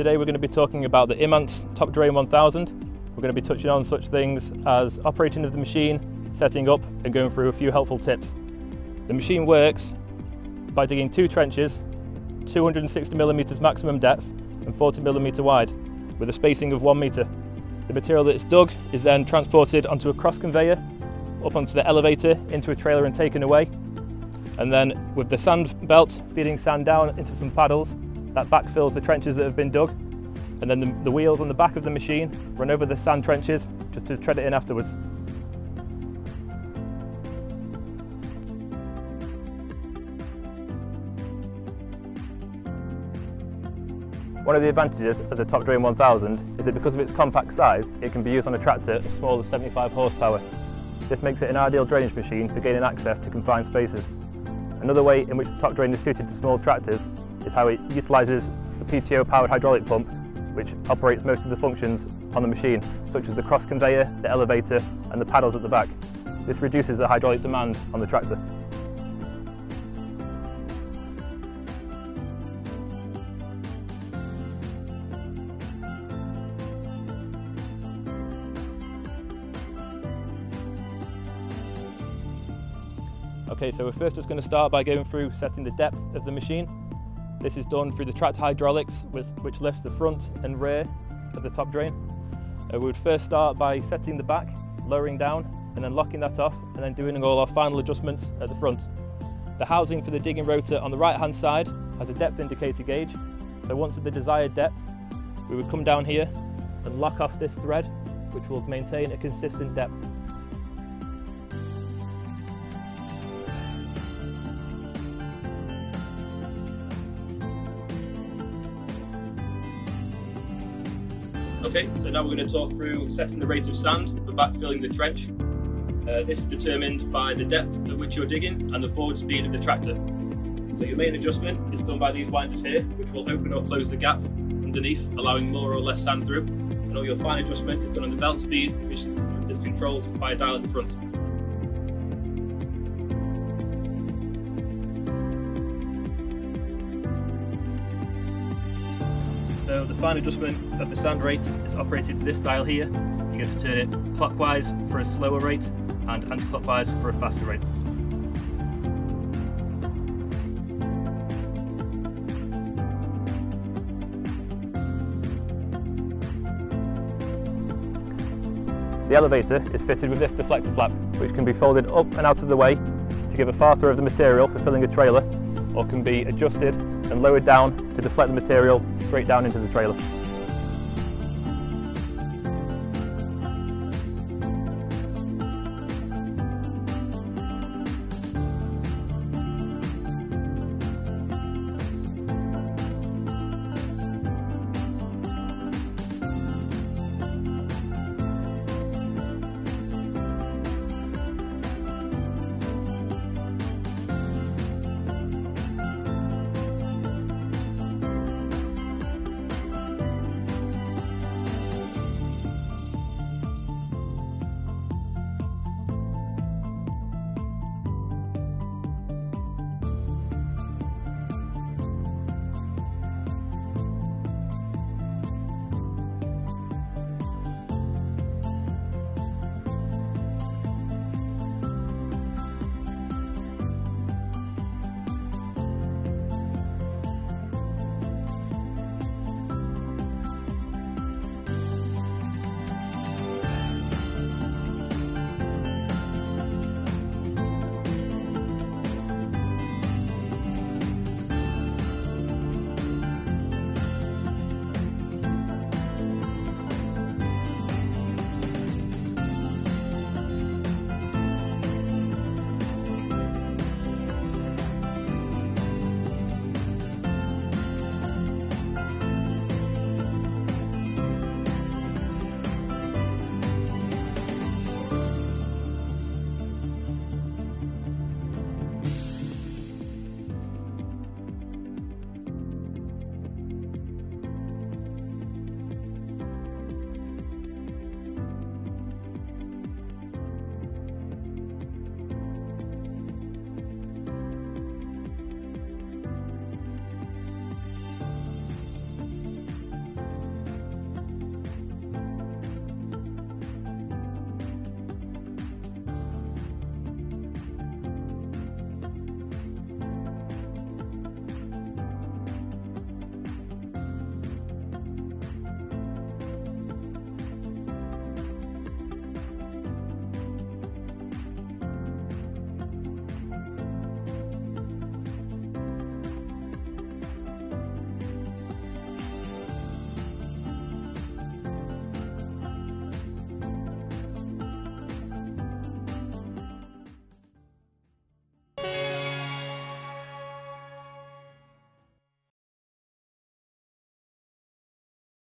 Today we're going to be talking about the Imants TopDrain 1000. We're going to be touching on such things as operating of the machine, setting up and going through a few helpful tips. The machine works by digging 2 trenches, 260mm maximum depth and 40mm wide, with a spacing of 1 metre. The material that's dug is then transported onto a cross conveyor, up onto the elevator, into a trailer and taken away. And then with the sand belt feeding sand down into some paddles, that backfills the trenches that have been dug. And then the wheels on the back of the machine run over the sand trenches just to tread it in afterwards. One of the advantages of the TopDrain 1000 is that because of its compact size, it can be used on a tractor as small as 75 horsepower. This makes it an ideal drainage machine for gaining access to confined spaces. Another way in which the TopDrain is suited to small tractors is how it utilises the PTO-powered hydraulic pump, which operates most of the functions on the machine, such as the cross conveyor, the elevator and the paddles at the back. This reduces the hydraulic demand on the tractor. Okay, so we're first just going to start by going through setting the depth of the machine. This is done through the tractor hydraulics, which lifts the front and rear of the TopDrain. We would first start by setting the back, lowering down, and then locking that off, and then doing all our final adjustments at the front. The housing for the digging rotor on the right-hand side has a depth indicator gauge. So once at the desired depth, we would come down here and lock off this thread, which will maintain a consistent depth. Okay, so now we're going to talk through setting the rate of sand for backfilling the trench. This is determined by the depth at which you're digging and the forward speed of the tractor. So your main adjustment is done by these winders here, which will open or close the gap underneath, allowing more or less sand through. And all your fine adjustment is done on the belt speed, which is controlled by a dial at the front. So the fine adjustment of the sand rate is operated with this dial here. You're going to turn it clockwise for a slower rate and anti-clockwise for a faster rate. The elevator is fitted with this deflector flap, which can be folded up and out of the way to give a far through of the material for filling a trailer, or can be adjusted and lowered down to deflect the material straight down into the trailer.